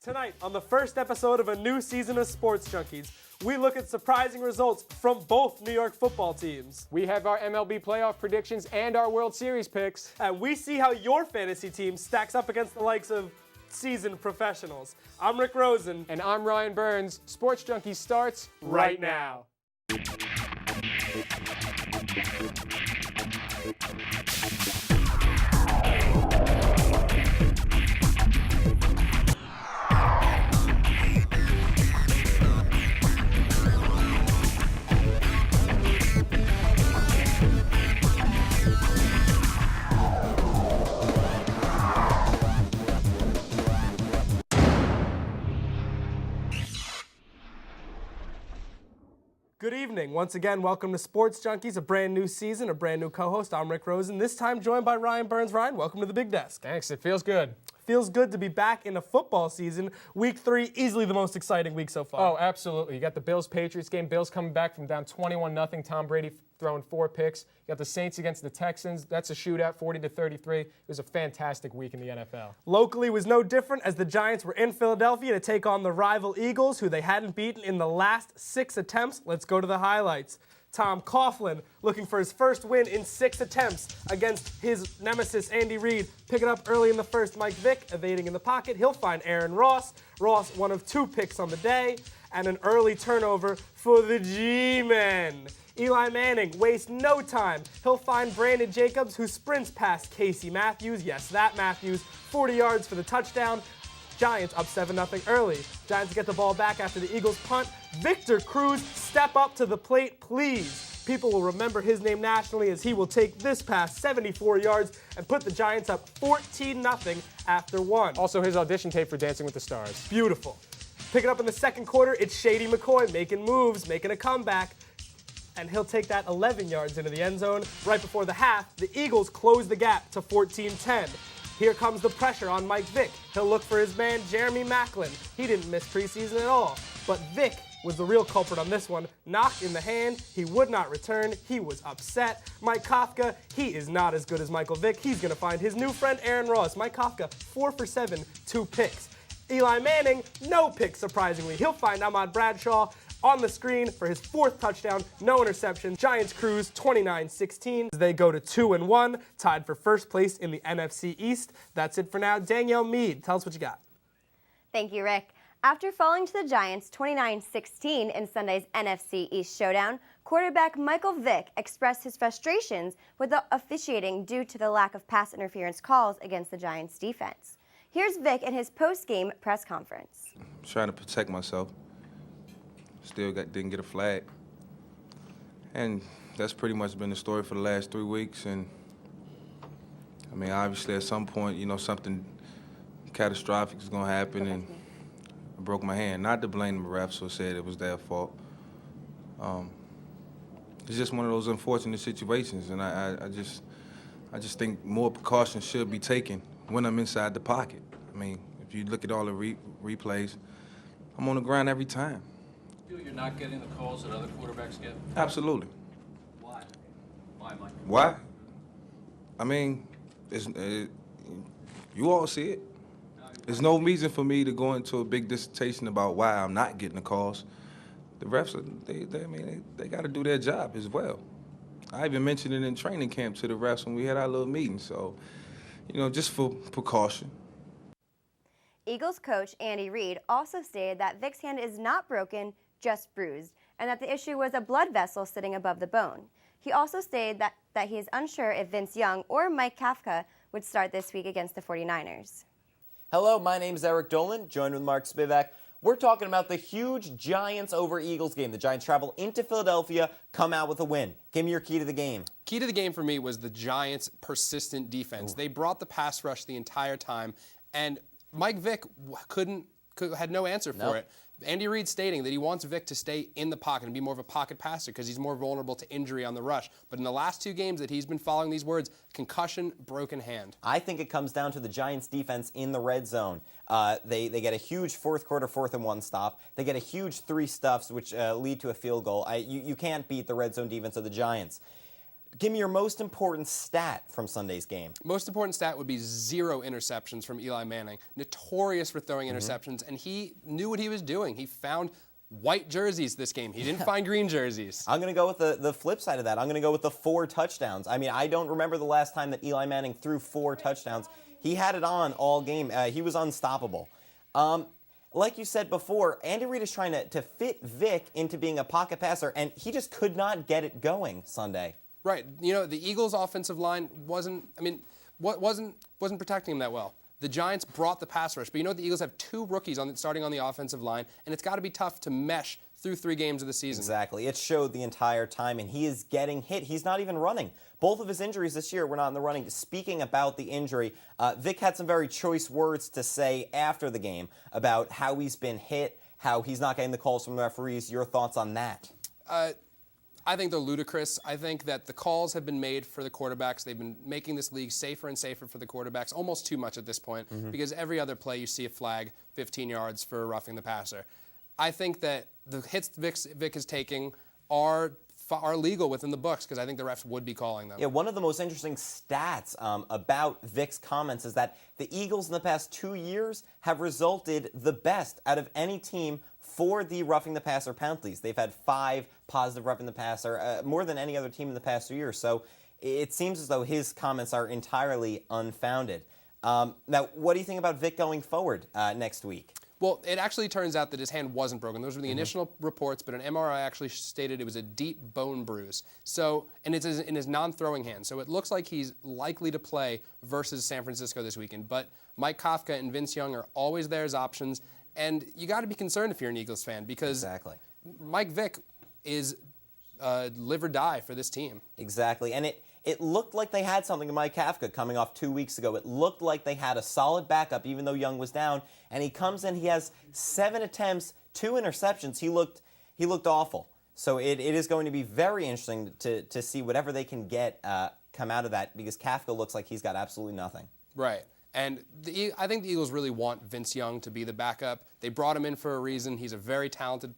Tonight, on the first episode of a new season of Sports Junkies, we look at surprising results from both New York football teams. We have our MLB playoff predictions and our World Series picks. And we see how your fantasy team stacks up against the likes of seasoned professionals. I'm Rick Rosen. And I'm Ryan Burns. Sports Junkies starts right now. Good evening. Once again, welcome to Sports Junkies, a brand new season, a brand new co-host. I'm Rick Rosen, this time joined by Ryan Burns. Ryan, welcome to the big desk. Thanks, it feels good. Feels good to be back in a football season. Week 3, easily the most exciting week so far. Oh, absolutely. You got the Bills-Patriots game. Bills coming back from down 21-0. Tom Brady throwing 4 picks. You got the Saints against the Texans. That's a shootout, 40-33. It was a fantastic week in the NFL. Locally was no different as the Giants were in Philadelphia to take on the rival Eagles, who they hadn't beaten in the last 6 attempts. Let's go to the highlights. Tom Coughlin looking for his first win in 6 attempts against his nemesis, Andy Reid. Picking up early in the first, Mike Vick evading in the pocket. He'll find Aaron Ross. Ross, one of 2 picks on the day, and an early turnover for the G-Men. Eli Manning wastes no time. He'll find Brandon Jacobs, who sprints past Casey Matthews. Yes, that Matthews. 40 yards for the touchdown. Giants up 7-0 early. Giants get the ball back after the Eagles punt. Victor Cruz, step up to the plate, please. People will remember his name nationally as he will take this pass 74 yards and put the Giants up 14-0 after 1. Also his audition tape for Dancing with the Stars. Beautiful. Pick it up in the second quarter, it's Shady McCoy making moves, making a comeback. And he'll take that 11 yards into the end zone. Right before the half, the Eagles close the gap to 14-10. Here comes the pressure on Mike Vick. He'll look for his man, Jeremy Maclin. He didn't miss preseason at all. But Vick was the real culprit on this one. Knocked in the hand. He would not return. He was upset. Mike Kafka, he is not as good as Michael Vick. He's going to find his new friend, Aaron Ross. Mike Kafka, 4 for 7, 2 picks. Eli Manning, no picks, surprisingly. He'll find Ahmad Bradshaw on the screen for his 4th touchdown, no interception. Giants cruise 29-16. They go to 2-1, tied for first place in the NFC East. That's it for now. Danielle Meade, tell us what you got. Thank you, Rick. After falling to the Giants 29-16 in Sunday's NFC East showdown, quarterback Michael Vick expressed his frustrations with the officiating due to the lack of pass interference calls against the Giants' defense. Here's Vick in his post-game press conference. Trying to protect myself. Still didn't get a flag. And that's pretty much been the story for the last 3 weeks. And, I mean, obviously at some point, you know, something catastrophic is going to happen. And I broke my hand. Not to blame the refs or said it was their fault. It's just one of those unfortunate situations. And I just think more precautions should be taken when I'm inside the pocket. I mean, if you look at all the replays, I'm on the ground every time. You're not getting the calls that other quarterbacks get? Absolutely. Why? Why, Mike? Why? I mean, you all see it. There's no reason for me to go into a big dissertation about why I'm not getting the calls. The refs, they got to do their job as well. I even mentioned it in training camp to the refs when we had our little meeting. So, you know, just for precaution. Eagles coach Andy Reid also stated that Vick's hand is not broken, just bruised, and that the issue was a blood vessel sitting above the bone. He also stated that he is unsure if Vince Young or Mike Kafka would start this week against the 49ers. Hello, my name is Eric Dolan, joined with Mark Spivak. We're talking about the huge Giants over Eagles game. The Giants travel into Philadelphia, come out with a win. Give me your key to the game. Key to the game for me was the Giants' persistent defense. Ooh. They brought the pass rush the entire time, and Mike Vick had no answer for it. Andy Reid stating that he wants Vick to stay in the pocket and be more of a pocket passer because he's more vulnerable to injury on the rush. But in the last 2 games that he's been following these words, concussion, broken hand. I think it comes down to the Giants' defense in the red zone. They get a huge 4th quarter, 4th and 1 stop. They get a huge 3 stuffs, which lead to a field goal. You can't beat the red zone defense of the Giants. Give me your most important stat from Sunday's game. Most important stat would be 0 interceptions from Eli Manning, notorious for throwing interceptions, and he knew what he was doing. He found white jerseys this game. He didn't find green jerseys. I'm going to go with the flip side of that. I'm going to go with the 4 touchdowns. I mean, I don't remember the last time that Eli Manning threw 4 touchdowns. He had it on all game. He was unstoppable. Like you said before, Andy Reid is trying to fit Vic into being a pocket passer, and he just could not get it going Sunday. Right. You know, the Eagles' offensive line wasn't protecting him that well. The Giants brought the pass rush, but you know the Eagles have 2 rookies starting on the offensive line, and it's got to be tough to mesh through 3 games of the season. Exactly. It showed the entire time, and he is getting hit. He's not even running. Both of his injuries this year were not in the running. Speaking about the injury, Vic had some very choice words to say after the game about how he's been hit, how he's not getting the calls from the referees. Your thoughts on that? I think they're ludicrous. I think that the calls have been made for the quarterbacks. They've been making this league safer and safer for the quarterbacks, almost too much at this point, because every other play you see a flag 15 yards for roughing the passer. I think that the hits Vic is taking are legal within the books because I think the refs would be calling them. Yeah, one of the most interesting stats about Vic's comments is that the Eagles in the past 2 years have resulted the best out of any team for the roughing the passer penalties. They've had 5 positive roughing the passer, more than any other team in the past 2 years. So it seems as though his comments are entirely unfounded. Now, what do you think about Vic going forward next week? Well, it actually turns out that his hand wasn't broken. Those were the initial reports, but an MRI actually stated it was a deep bone bruise. So, and it's in his non-throwing hand. So it looks like he's likely to play versus San Francisco this weekend. But Mike Kafka and Vince Young are always there as options. And you got to be concerned if you're an Eagles fan because Mike Vick is live or die for this team. Exactly. And it looked like they had something in Mike Kafka coming off 2 weeks ago. It looked like they had a solid backup, even though Young was down. And he comes in, he has 7 attempts, 2 interceptions. He looked awful. So it is going to be very interesting to see whatever they can get come out of that because Kafka looks like he's got absolutely nothing. Right. And I think the Eagles really want Vince Young to be the backup. They brought him in for a reason. He's a very talented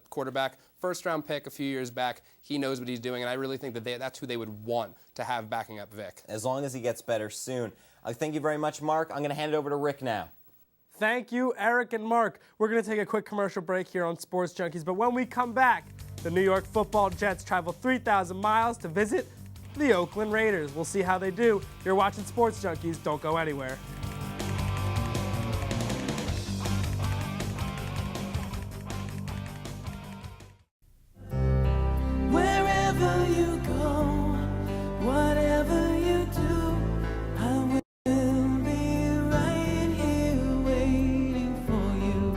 quarterback. First-round pick a few years back. He knows what he's doing, and I really think that that's who they would want to have backing up Vic. As long as he gets better soon. Thank you very much, Mark. I'm going to hand it over to Rick now. Thank you, Eric and Mark. We're going to take a quick commercial break here on Sports Junkies, but when we come back, the New York Football Jets travel 3,000 miles to visit the Oakland Raiders. We'll see how they do. You're watching Sports Junkies. Don't go anywhere. Wherever you go, whatever you do, I will be right here waiting for you.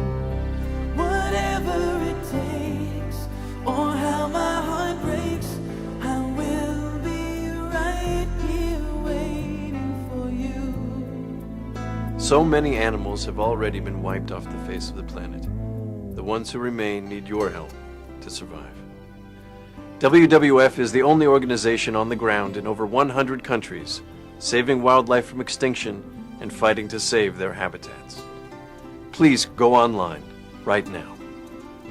Whatever it takes, or how my heart breaks, I will be right here waiting for you. So many animals have already been wiped off the face of the planet. The ones who remain need your help to survive. WWF is the only organization on the ground in over 100 countries, saving wildlife from extinction and fighting to save their habitats. Please go online right now.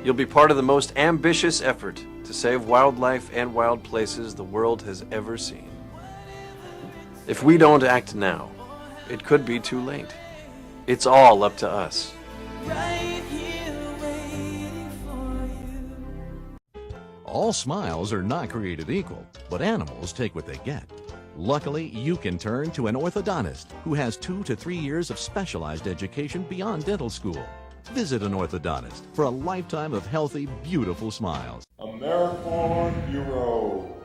You'll be part of the most ambitious effort to save wildlife and wild places the world has ever seen. If we don't act now, it could be too late. It's all up to us. Right here waiting for you. All smiles are not created equal, but animals take what they get. Luckily, you can turn to an orthodontist who has 2 to 3 years of specialized education beyond dental school. Visit an orthodontist for a lifetime of healthy, beautiful smiles. AmeriCorps Hero.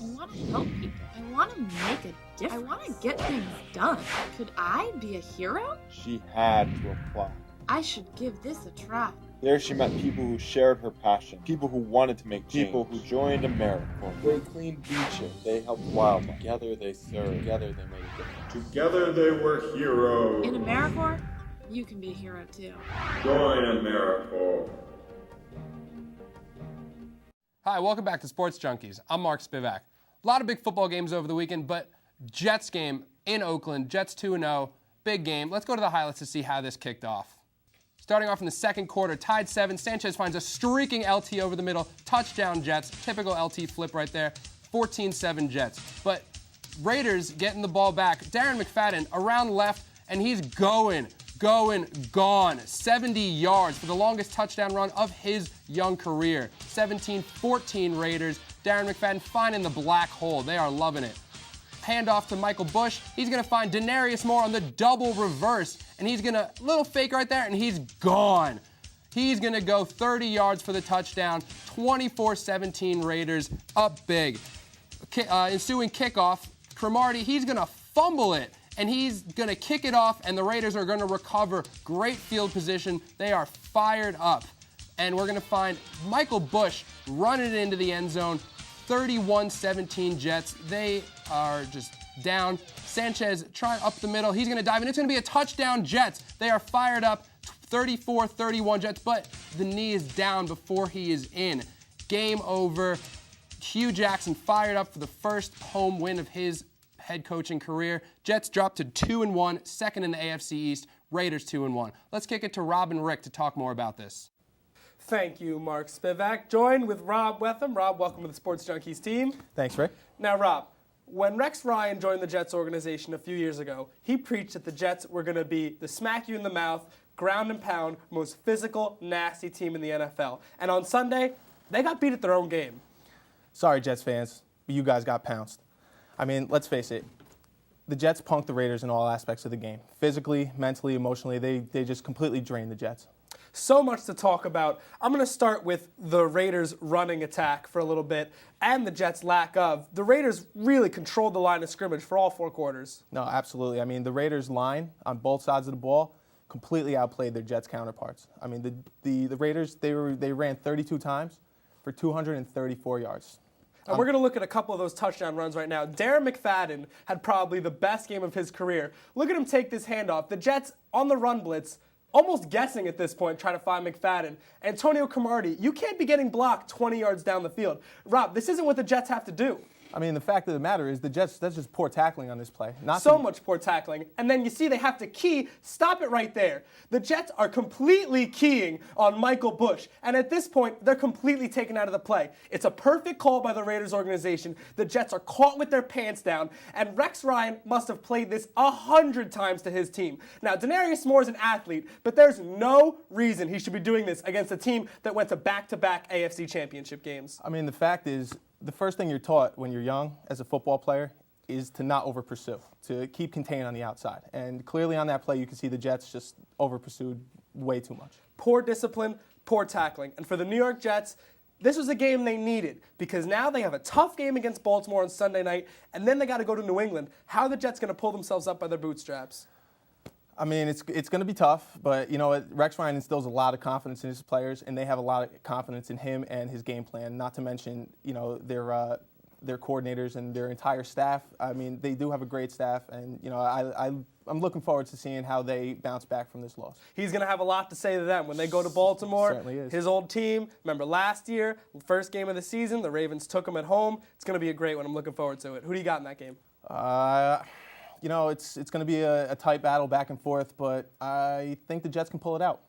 I want to help people. I want to make a difference. I want to get things done. Could I be a hero? She had to apply. I should give this a try. There she met people who shared her passion, people who wanted to make change, people who joined AmeriCorps. They cleaned beaches, they helped wildlife. Together they served, together they made a difference. Together they were heroes. In AmeriCorps, you can be a hero too. Join AmeriCorps. Hi, welcome back to Sports Junkies. I'm Mark Spivak. A lot of big football games over the weekend, but Jets game in Oakland, Jets 2-0, big game. Let's go to the highlights to see how this kicked off. Starting off in the second quarter, tied 7, Sanchez finds a streaking LT over the middle, touchdown Jets, typical LT flip right there. 14-7 Jets. But Raiders getting the ball back. Darren McFadden around left, and he's gone. 70 yards for the longest touchdown run of his young career. 17-14 Raiders. Darren McFadden finding the black hole. They are loving it. Handoff to Michael Bush. He's going to find Denarius Moore on the double reverse, and he's going to, little fake right there, and he's gone. He's going to go 30 yards for the touchdown. 24-17 Raiders, up big. Ensuing kickoff, Cromartie, he's going to fumble it, and he's going to kick it off, and the Raiders are going to recover. Great field position. They are fired up. And we're going to find Michael Bush running it into the end zone. 31-17 Jets. They are just down. Sanchez trying up the middle. He's going to dive, and it's going to be a touchdown Jets. They are fired up. 34-31 Jets, but the knee is down before he is in. Game over. Hugh Jackson fired up for the first home win of his head coaching career. Jets dropped to 2-1, second in the AFC East. Raiders 2-1. Let's kick it to Rob and Rick to talk more about this. Thank you, Mark Spivak. Joined with Rob Wetham. Rob, welcome to the Sports Junkies team. Thanks, Rick. Now, Rob, when Rex Ryan joined the Jets organization a few years ago, he preached that the Jets were going to be the smack you in the mouth, ground and pound, most physical, nasty team in the NFL. And on Sunday, they got beat at their own game. Sorry, Jets fans, but you guys got pounced. I mean, let's face it. The Jets punked the Raiders in all aspects of the game. Physically, mentally, emotionally, they just completely drained the Jets. So much to talk about. I'm going to start with the Raiders' running attack for a little bit and the Jets' lack of. The Raiders really controlled the line of scrimmage for all 4 quarters. No, absolutely. I mean, the Raiders' line on both sides of the ball completely outplayed their Jets' counterparts. I mean, the Raiders, they ran 32 times for 234 yards. And we're going to look at a couple of those touchdown runs right now. Darren McFadden had probably the best game of his career. Look at him take this handoff. The Jets on the run blitz, almost guessing at this point, trying to find McFadden. Antonio Cromartie, you can't be getting blocked 20 yards down the field. Rob, this isn't what the Jets have to do. I mean, the fact of the matter is the Jets, that's just poor tackling on this play. Much poor tackling. And then you see they have to key. Stop it right there. The Jets are completely keying on Michael Bush. And at this point, they're completely taken out of the play. It's a perfect call by the Raiders organization. The Jets are caught with their pants down. And Rex Ryan must have played this 100 times to his team. Now, Denarius Moore is an athlete, but there's no reason he should be doing this against a team that went to back-to-back AFC championship games. I mean, the fact is, the first thing you're taught when you're young as a football player is to not over-pursue, to keep contained on the outside. And clearly on that play, you can see the Jets just over-pursued way too much. Poor discipline, poor tackling. And for the New York Jets, this was a game they needed because now they have a tough game against Baltimore on Sunday night, and then they got to go to New England. How are the Jets going to pull themselves up by their bootstraps? I mean, it's going to be tough, but you know what? Rex Ryan instills a lot of confidence in his players, and they have a lot of confidence in him and his game plan. Not to mention, you know, their coordinators and their entire staff. I mean, they do have a great staff, and you know, I'm looking forward to seeing how they bounce back from this loss. He's going to have a lot to say to them when they go to Baltimore. Certainly is. His old team. Remember last year, first game of the season, the Ravens took him at home. It's going to be a great one. I'm looking forward to it. Who do you got in that game? You know, it's going to be a tight battle back and forth, but I think the Jets can pull it out.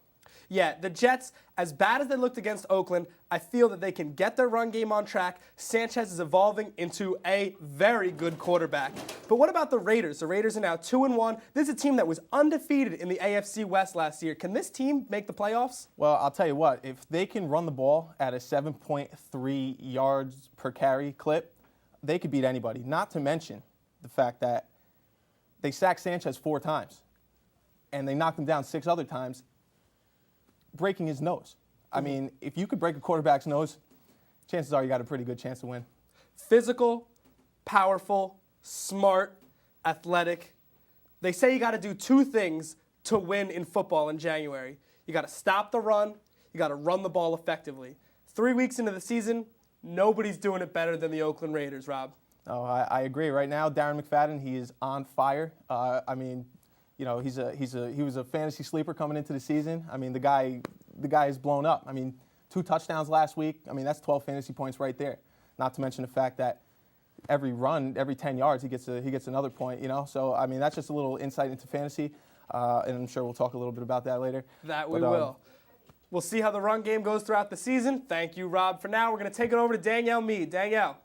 Yeah, the Jets, as bad as they looked against Oakland, I feel that they can get their run game on track. Sanchez is evolving into a very good quarterback. But what about the Raiders? The Raiders are now 2-1. This is a team that was undefeated in the AFC West last year. Can this team make the playoffs? Well, I'll tell you what, if they can run the ball at a 7.3 yards per carry clip, they could beat anybody. Not to mention the fact that they sacked Sanchez 4 times, and they knocked him down 6 other times, breaking his nose. I mean, if you could break a quarterback's nose, chances are you got a pretty good chance to win. Physical, powerful, smart, athletic. They say you got to do 2 things to win in football in January. You got to stop the run. You got to run the ball effectively. 3 weeks into the season, nobody's doing it better than the Oakland Raiders, Rob. Oh, I agree. Right now, Darren McFadden, he is on fire. I mean, you know, he was a fantasy sleeper coming into the season. I mean, the guy is blown up. I mean, 2 touchdowns last week. I mean, that's 12 fantasy points right there. Not to mention the fact that every run, every 10 yards, he gets another point. You know, so I mean, that's just a little insight into fantasy, and I'm sure we'll talk a little bit about that later. We will. We'll see how the run game goes throughout the season. Thank you, Rob. For now, we're going to take it over to Danielle Meade. Danielle.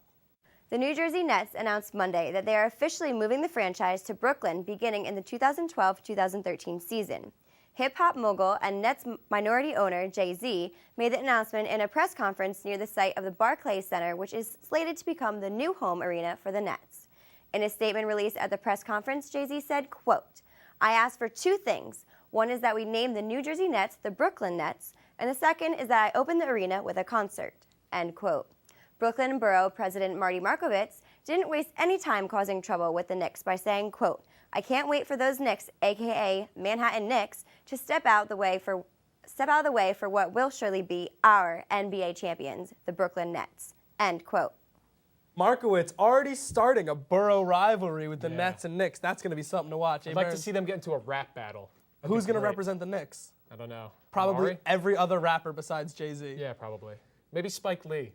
The New Jersey Nets announced Monday that they are officially moving the franchise to Brooklyn beginning in the 2012-2013 season. Hip-hop mogul and Nets minority owner Jay-Z made the announcement in a press conference near the site of the Barclays Center, which is slated to become the new home arena for the Nets. In a statement released at the press conference, Jay-Z said, quote, "I asked for two things. One is that we name the New Jersey Nets the Brooklyn Nets, and the second is that I open the arena with a concert," end quote. Brooklyn Borough President Marty Markowitz didn't waste any time causing trouble with the Knicks by saying, quote, "I can't wait for those Knicks, aka Manhattan Knicks, to step out of the way for what will surely be our NBA champions, the Brooklyn Nets," end quote. Markowitz already starting a borough rivalry with the Nets and Knicks. That's going to be something to watch. I'd like to see them get into a rap battle. Who's going to represent the Knicks? I don't know. Probably Maury? every other rapper besides Jay-Z. Yeah, probably. Maybe Spike Lee.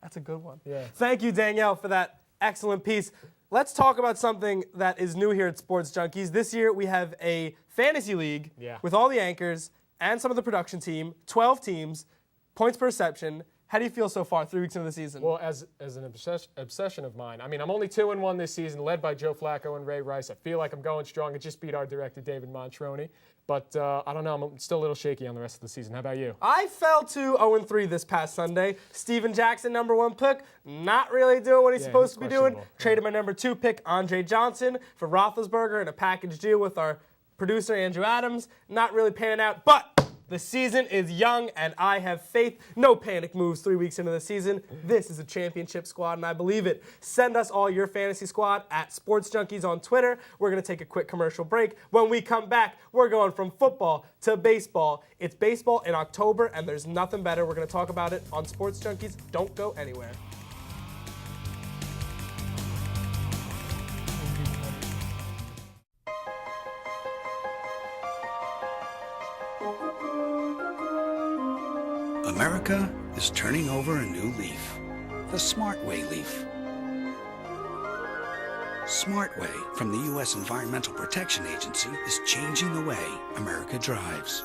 That's a good one. Yeah. Thank you, Danielle, for that excellent piece. Let's talk about something that is new here at Sports Junkies. This year we have a fantasy league with all the anchors and some of the production team, 12 teams, points per reception. How do you feel so far, 3 weeks into the season? Well, as an obsession of mine, I mean, I'm only 2-1 this season, led by Joe Flacco and Ray Rice. I feel like I'm going strong. I just beat our director, David Montroni. But I don't know, I'm still a little shaky on the rest of the season. How about you? I fell to 0-3 this past Sunday. Steven Jackson, #1 pick, not really doing what he's supposed to be doing. Traded my #2 pick, Andre Johnson, for Roethlisberger in a package deal with our producer, Andrew Adams. Not really panning out, but the season is young, and I have faith. No panic moves 3 weeks into the season. This is a championship squad, and I believe it. Send us all your fantasy squad at Sports Junkies on Twitter. We're going to take a quick commercial break. When we come back, we're going from football to baseball. It's baseball in October, and there's nothing better. We're going to talk about it on Sports Junkies. Don't go anywhere. America is turning over a new leaf, the Smart Way leaf. Smart Way from the U.S. Environmental Protection Agency is changing the way America drives.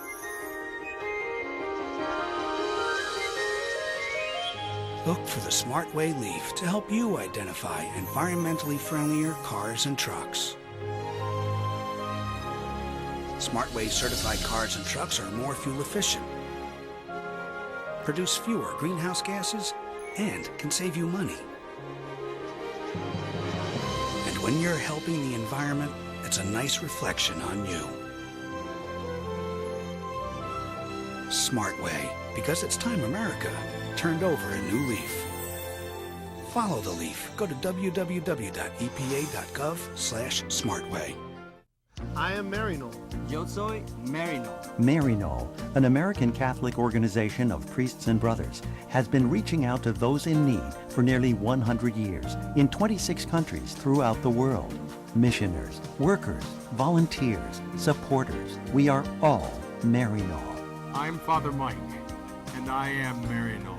Look for the Smart Way leaf to help you identify environmentally friendlier cars and trucks. Smart Way certified cars and trucks are more fuel efficient, produce fewer greenhouse gases, and can save you money. And when you're helping the environment, it's a nice reflection on you. Smart Way, because it's time America turned over a new leaf. Follow the leaf. Go to www.epa.gov/smartway. I am Marino. Yo soy Marino. Marino, an American Catholic organization of priests and brothers, has been reaching out to those in need for nearly 100 years in 26 countries throughout the world. Missioners, workers, volunteers, supporters, we are all Marino. I'm Father Mike, and I am Marino.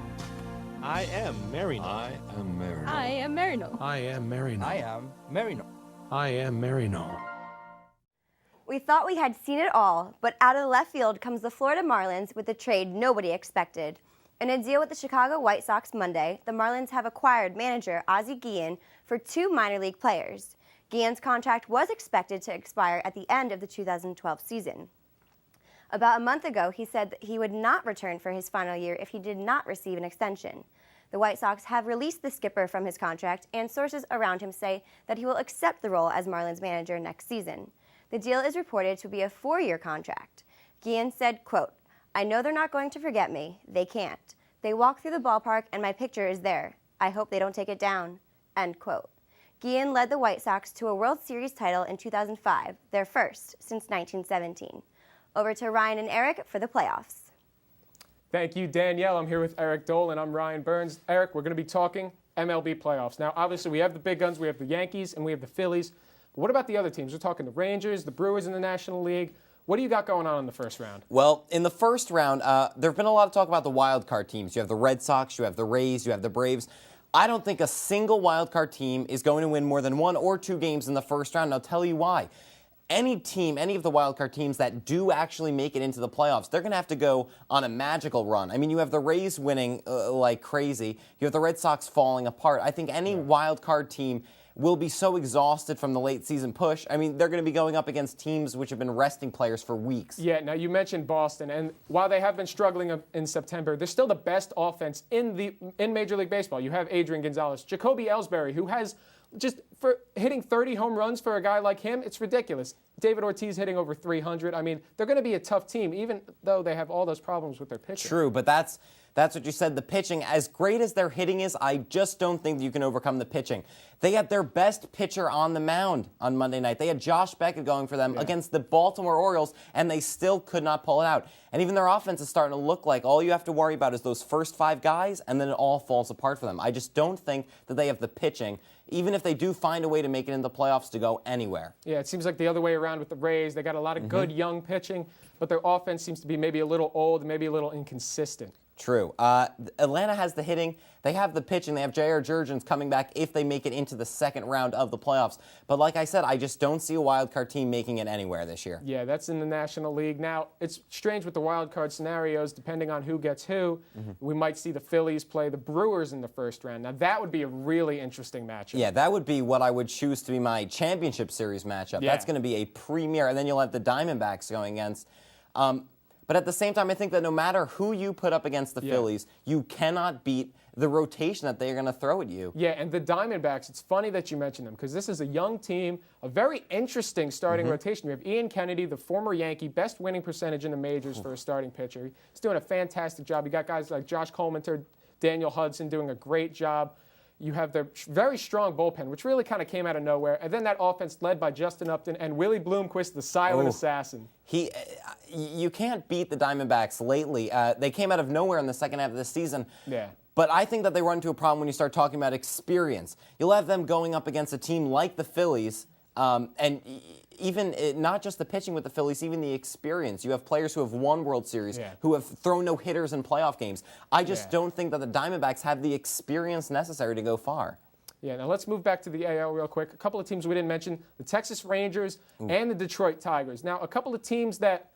I am Marino. I am Marino. I am Marino. I am Marino. I am Marino. I am Marino. We thought we had seen it all, but out of left field comes the Florida Marlins with a trade nobody expected. In a deal with the Chicago White Sox Monday, the Marlins have acquired manager Ozzie Guillen for 2 minor league players. Guillen's contract was expected to expire at the end of the 2012 season. About a month ago, he said that he would not return for his final year if he did not receive an extension. The White Sox have released the skipper from his contract, and sources around him say that he will accept the role as Marlins manager next season. The deal is reported to be a 4-year contract. Guillen said, quote, "I know they're not going to forget me. They can't. They walk through the ballpark and my picture is there. I hope they don't take it down," end quote. Guillen led the White Sox to a World Series title in 2005, their first since 1917. Over to Ryan and Eric for the playoffs. Thank you, Danielle. I'm here with Eric Dole, and I'm Ryan Burns. Eric, we're going to be talking MLB playoffs. Now, obviously, we have the big guns. We have the Yankees, and we have the Phillies. But what about the other teams? We're talking the Rangers, the Brewers in the National League. What do you got going on in the first round? Well, in the first round, there have been a lot of talk about the wild card teams. You have the Red Sox, you have the Rays, you have the Braves. I don't think a single wild card team is going to win more than 1 or 2 games in the first round, and I'll tell you why. any team, any of the wildcard teams that do actually make it into the playoffs, they're going to have to go on a magical run. I mean, you have the Rays winning like crazy. You have the Red Sox falling apart. I think any wildcard team will be so exhausted from the late season push. I mean, they're going to be going up against teams which have been resting players for weeks. Yeah, now you mentioned Boston, and while they have been struggling in September, they're still the best offense in Major League Baseball. You have Adrian Gonzalez, Jacoby Ellsbury, who has just for hitting 30 home runs for a guy like him, it's ridiculous. David Ortiz hitting over 300. I mean, they're going to be a tough team, even though they have all those problems with their pitching. True, but that's what you said. The pitching, as great as their hitting is, I just don't think you can overcome the pitching. They had their best pitcher on the mound on Monday night. They had Josh Beckett going for them against the Baltimore Orioles, and they still could not pull it out. And even their offense is starting to look like all you have to worry about is those first 5 guys, and then it all falls apart for them. I just don't think that they have the pitching, even if they do find a way to make it into the playoffs, to go anywhere. Yeah, it seems like the other way around with the Rays. They got a lot of good young pitching, but their offense seems to be maybe a little old, maybe a little inconsistent. True. Atlanta has the hitting. They have the pitching. They have J.R. Jurgens coming back if they make it into the second round of the playoffs. But like I said, I just don't see a wild card team making it anywhere this year. Yeah, that's in the National League. Now, it's strange with the wild card scenarios, depending on who gets who. We might see the Phillies play the Brewers in the first round. Now, that would be a really interesting matchup. Yeah, that would be what I would choose to be my championship series matchup. Yeah. That's going to be a premier. And then you'll have the Diamondbacks going against. But at the same time, I think that no matter who you put up against the Phillies, you cannot beat the rotation that they're going to throw at you. Yeah, and the Diamondbacks, it's funny that you mentioned them because this is a young team, a very interesting starting rotation. We have Ian Kennedy, the former Yankee, best winning percentage in the majors for a starting pitcher. He's doing a fantastic job. You got guys like Josh Coleman, Daniel Hudson doing a great job. You have their very strong bullpen, which really kind of came out of nowhere. And then that offense led by Justin Upton and Willie Bloomquist, the silent assassin. You can't beat the Diamondbacks lately. They came out of nowhere in the second half of the season. Yeah. But I think that they run into a problem when you start talking about experience. You'll have them going up against a team like the Phillies, and even not just the pitching with the Phillies, even the experience. You have players who have won World Series, who have thrown no-hitters in playoff games. I just don't think that the Diamondbacks have the experience necessary to go far. Yeah, now let's move back to the AL real quick. A couple of teams we didn't mention, the Texas Rangers and the Detroit Tigers. Now, a couple of teams that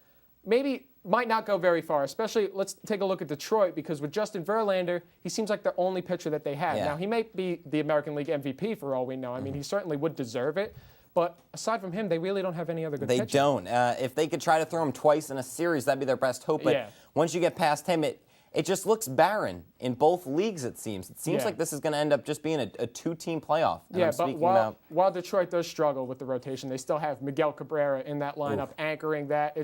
maybe might not go very far, especially let's take a look at Detroit because with Justin Verlander, he seems like the only pitcher that they have. Now, he may be the American League MVP for all we know. I mean, he certainly would deserve it. But aside from him, they really don't have any other good pitchers. They don't. If they could try to throw him twice in a series, that'd be their best hope. But once you get past him, it just looks barren in both leagues, it seems. It seems like this is going to end up just being a two-team playoff. Yeah, but while Detroit does struggle with the rotation, they still have Miguel Cabrera in that lineup anchoring that.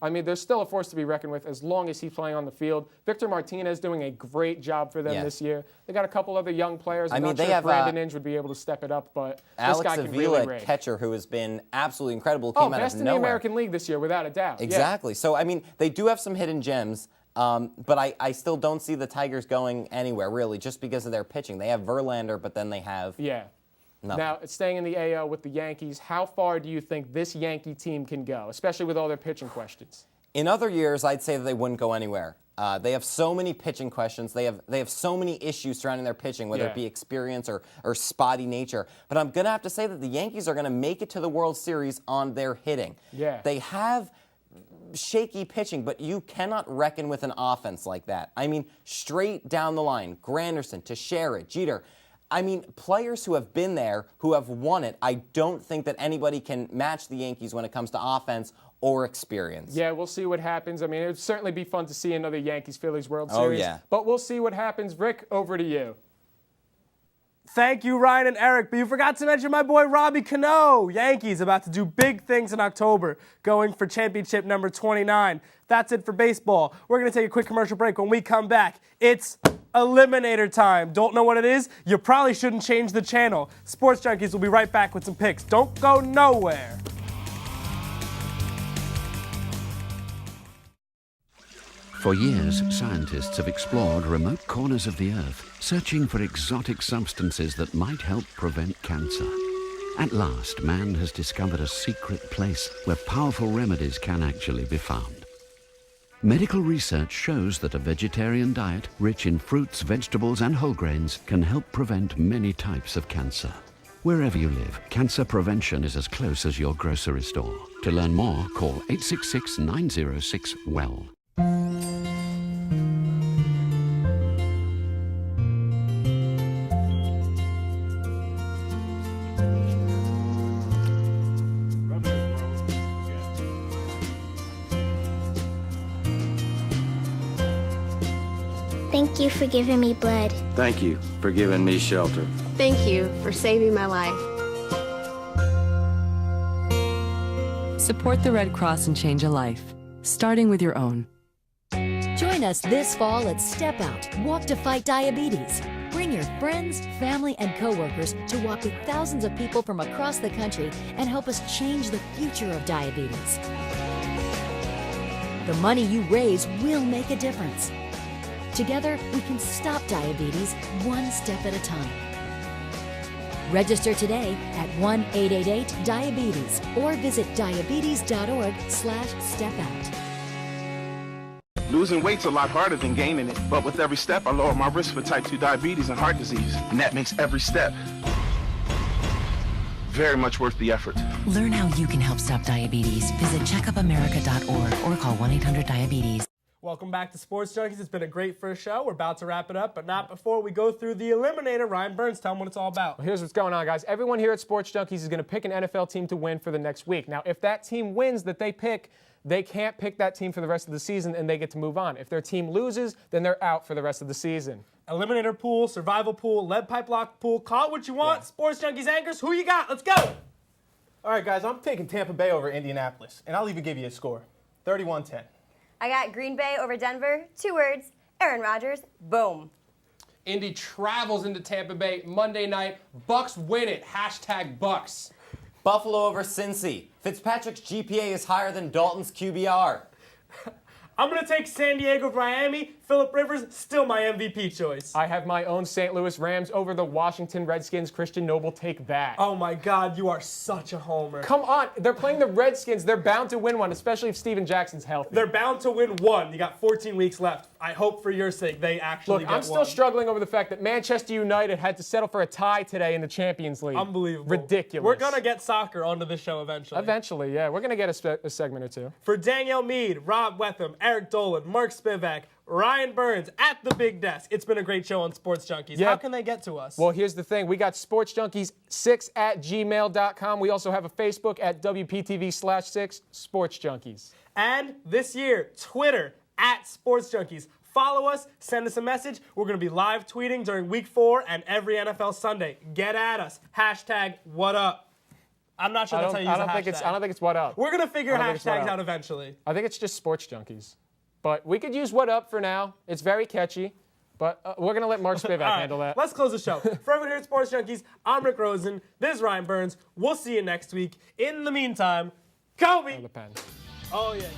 I mean, there's still a force to be reckoned with as long as he's playing on the field. Victor Martinez doing a great job for them this year. They got a couple other young players. I'm not sure if Brandon Inge would be able to step it up, but Alex this guy can Avila, really rake. catcher, who has been absolutely incredible, came out of nowhere. Best in the American League this year, without a doubt. Exactly. So, I mean, they do have some hidden gems, but I still don't see the Tigers going anywhere, really, just because of their pitching. They have Verlander, but then they have nothing. Now, staying in the AL with the Yankees, how far do you think this Yankee team can go, especially with all their pitching questions? In other years, I'd say that they wouldn't go anywhere. They have so many pitching questions. They have so many issues surrounding their pitching, whether it be experience or spotty nature. But I'm going to have to say that the Yankees are going to make it to the World Series on their hitting. They have shaky pitching, but you cannot reckon with an offense like that. I mean, straight down the line, Granderson, Teixeira, Jeter. I mean, players who have been there, who have won it, I don't think that anybody can match the Yankees when it comes to offense or experience. Yeah, we'll see what happens. I mean, it would certainly be fun to see another Yankees-Phillies World Series. But we'll see what happens. Rick, over to you. Thank you, Ryan and Eric, but you forgot to mention my boy Robbie Cano. Yankees about to do big things in October, going for championship number 29. That's it for baseball. We're going to take a quick commercial break. When we come back, it's Eliminator time. Don't know what it is? You probably shouldn't change the channel. Sports Junkies will be right back with some picks. Don't go nowhere. For years, scientists have explored remote corners of the Earth, searching for exotic substances that might help prevent cancer. At last, man has discovered a secret place where powerful remedies can actually be found. Medical research shows that a vegetarian diet, rich in fruits, vegetables, and whole grains, can help prevent many types of cancer. Wherever you live, cancer prevention is as close as your grocery store. To learn more, call 866-906-WELL. Thank you for giving me blood. Thank you for giving me shelter. Thank you for saving my life. Support the Red Cross and change a life, starting with your own. Join us this fall at Step Out, Walk to Fight Diabetes. Bring your friends, family, and coworkers to walk with thousands of people from across the country and help us change the future of diabetes. The money you raise will make a difference. Together, we can stop diabetes one step at a time. Register today at 1-888-DIABETES or visit diabetes.org/stepout. Losing weight's a lot harder than gaining it, but with every step, I lower my risk for type 2 diabetes and heart disease, and that makes every step very much worth the effort. Learn how you can help stop diabetes. Visit checkupamerica.org or call 1-800-DIABETES. Welcome back to Sports Junkies. It's been a great first show. We're about to wrap it up, but not before we go through the Eliminator. Ryan Burns, tell them what it's all about. Well, here's what's going on, guys. Everyone here at Sports Junkies is going to pick an NFL team to win for the next week. Now, if that team wins that they pick, they can't pick that team for the rest of the season, and they get to move on. If their team loses, then they're out for the rest of the season. Eliminator pool, survival pool, lead pipe lock pool. Call it what you want. Yeah. Sports Junkies anchors, who you got? Let's go. All right, guys, I'm taking Tampa Bay over Indianapolis, and I'll even give you a score, 31-10. I got Green Bay over Denver. 2 words, Aaron Rodgers. Boom. Indy travels into Tampa Bay Monday night. Bucks win it. #Bucks. Buffalo over Cincy. Fitzpatrick's GPA is higher than Dalton's QBR. I'm going to take San Diego over Miami. Phillip Rivers, still my MVP choice. I have my own St. Louis Rams over the Washington Redskins. Christian Noble, take that. Oh, my God, you are such a homer. Come on. They're playing the Redskins. They're bound to win one, especially if Steven Jackson's healthy. They're bound to win one. You got 14 weeks left. I hope for your sake they actually get one. I'm still struggling over the fact that Manchester United had to settle for a tie today in the Champions League. Unbelievable. Ridiculous. We're going to get soccer onto the show eventually. Eventually, yeah. We're going to get a segment or two. For Danielle Meade, Rob Wetham, Eric Dolan, Mark Spivak, Ryan Burns at the big desk. It's been a great show on Sports Junkies. Yeah. How can they get to us? Well, here's the thing. We got sportsjunkies6@gmail.com. We also have a Facebook at WPTV/6 Sports Junkies. And this year, Twitter at Sports Junkies. Follow us, send us a message. We're going to be live tweeting during Week 4 and every NFL Sunday. Get at us. #WhatUp. I'm not sure that's how you use a hashtag. I don't think it's what up. We're going to figure hashtags out eventually. I think it's just Sports Junkies. But we could use what up for now. It's very catchy. But we're going to let Mark Spivak handle that. Let's close the show. For everyone here at Sports Junkies, I'm Rick Rosen. This is Ryan Burns. We'll see you next week. In the meantime, Kobe. Oh, the pen. Oh, yeah.